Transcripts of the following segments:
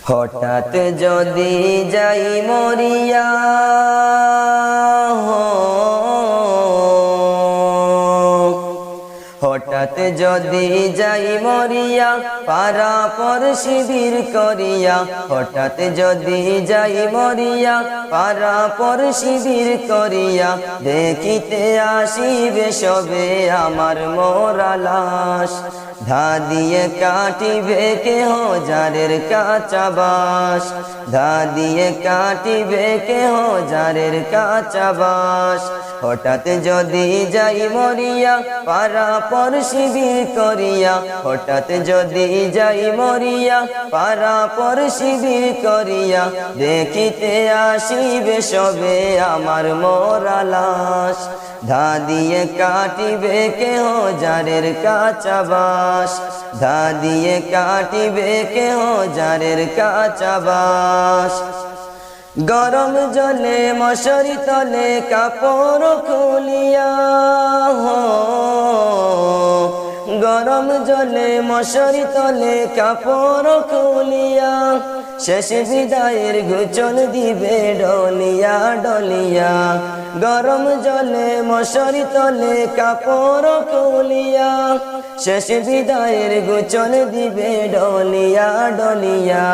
হঠাৎ যদি যাই মরিয়া হঠাৎ যদি যাই মরিয়া পারাপর শিবির করিয়া হঠাৎ যদি যাই মরিয়া পারাপর শিবির করিয়া দেখিতে আসিবে সবে আমার মোরা লাশ ধা দিয়ে কাটিবে কেহ যারের কাঁচা বাস ধা দিয়ে কাটিবে কেহ যারের কাঁচা বাস হঠাৎ যদি যাই মরিয়া পারাপর শিবির করিয়া হঠাৎ যদি যাই মরিয়া পারাপর শিবির করিয়া দেখিতে আসিবে সবে আমার মোরা লাশ ধা দিয়ে কাটিবে কেহ যারের কাঁচা বাস ধা দিয়ে কাটিবে কেহ যারের কাঁচা বাস গরম জলে মশারি তলে কাপড় খুলিয়া গরম জলে মশারি তলে কাপড় খুলিয়া শেষ বিদায়ের ঘুচন দিবে ডলিয়া ডলিয়া গরম জলে মশারি তলে কাপড় খুলিয়া শেষ বিদায়ের ঘুচন দিবে ডলিয়া ডলিয়া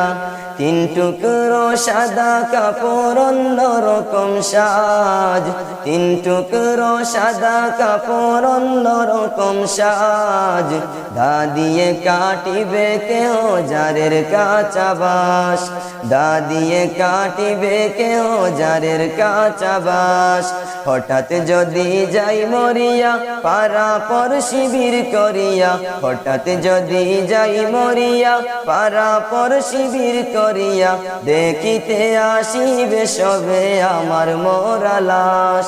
তিন টুকরো সাদা কাপড় অন্যরকম সাজ তিন টুকরো সাদা কাপড় অন্যরকম সাজ ধা দিয়ে কাটিবে কেহ যারের কাঁচা বাস ধা দিয়ে কাটিবে কেহ যারের কাঁচা বাস হঠাৎ যদি যাই মরিয়া পারাপর শিবির করিয়া হঠাৎ যদি যাই মরিয়া পারাপর শিবির করিয়া দেখিতে আসিবে সবে আমার মোরা লাশ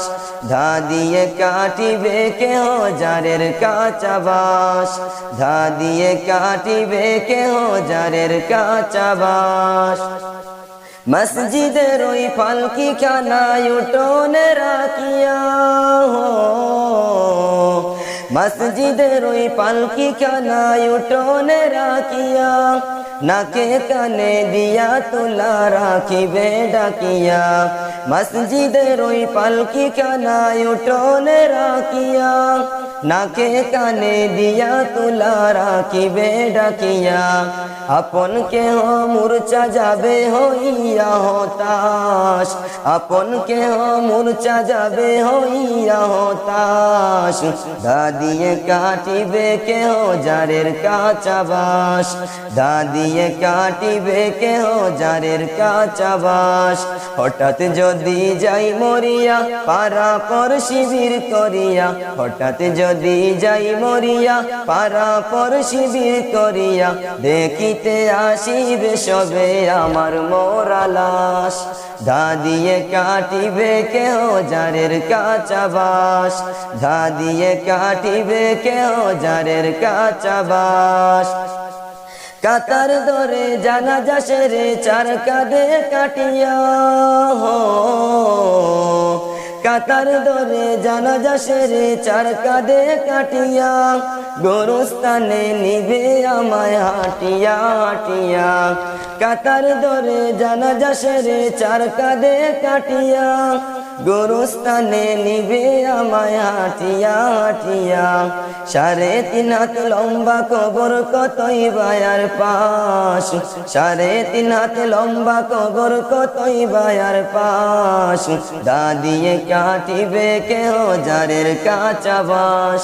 ধা দিয়ে কাটিবে কেহ যারের কাঁচা বাস ধা দিয়ে কাটিবে কেহ যারের কাঁচা বাস মসজিদের ওই পালকি খানায় উঠোনে রাখিয়া মসজিদের ওই পালকি খানায় উঠোনে রাখিয়া নাকে কানে দিয়া তুলা রাখিবে ডাকিয়া মসজিদের ওই পালকি খানায় উঠোনে রাখিয়া নাকে কানে দিয়া তুলা রাখিবে ডাকিয়া আপন কেহ মূর্ছা যাবে হইয়া হতাশ আপন কেহ মূর্ছা যাবে হইয়া হতাশ ধা দিয়ে কাটিবে কেহ যারের কাঁচা বাস ধা দিয়ে কাটিবে কেহ যারের কাঁচা বাস হঠাৎ যদি যাই মরিয়া পারাপর শিবির করিয়া হঠাৎ যদি যাই মরিয়া পারাপর শিবির করিয়া দেখিতে আসিবে সবে আমার মোরা লাশ ধা দিয়ে কাটিবে কেহ যারের কাঁচা বাস ধা দিয়ে কাটিবে কেহ যারের কাঁচা বাস কাতার ধরে জানাজা সেরে চার কাঁধে কাটিয়া কাতার ধরে জানাজা সেরে চার কাঁধে কাটিয়া গোরস্থানে নিবে আমায় হাটিয়া হাটিয়া কাতার ধরে জানাজা সেরে চার কাঁধে কাটিয়া গোরস্থানে নিবে আমায় হাটিয়া হাটিয়া 3.5 হাত লম্বা কবর কতই বায়ার পাশ 3.5 হাত লম্বা কবর কতই বায়ার পাশ দা দিয়ে কাটিবে কেহ যারের কাঁচা বাস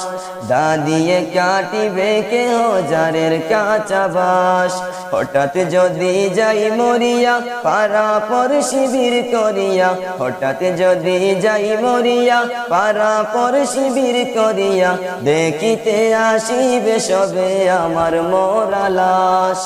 দা দিয়ে কাটিবে কেহ যারের কাঁচা বাস হঠাৎ যদি যাই মরিয়া পারাপর শিবির করিয়া হঠাৎ যদি যাই মরিয়া পারাপর শিবির করিয়া দেখিতে আসিবে সবে আমার মোরা লাশ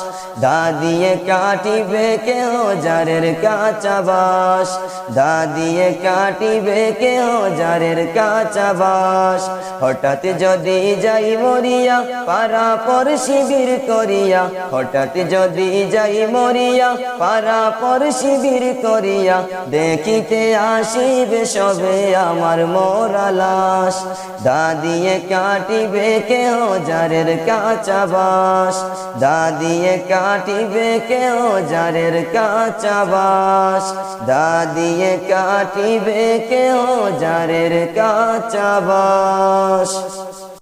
দা দিয়ে কাটিবে কেহ যারের কাঁচা বাস দা দিয়ে কাটিবে কেহ যারের কাঁচা বাস হঠাৎ যদি যাই মরিয়া পারাপর শিবির করিয়া হঠাৎ যদি যাই মরিয়া পারাপর শিবির করিয়া দেখিতে আসি দিবে সবে আমার মোরা লাশ, দা দিয়ে কাটিবে কেহ যারের কাঁচা বাস, দা দিয়ে কাটিবে কেহ যারের কাঁচা বাস, দা দিয়ে কাটিবে কেহ যারের কাঁচা বাস।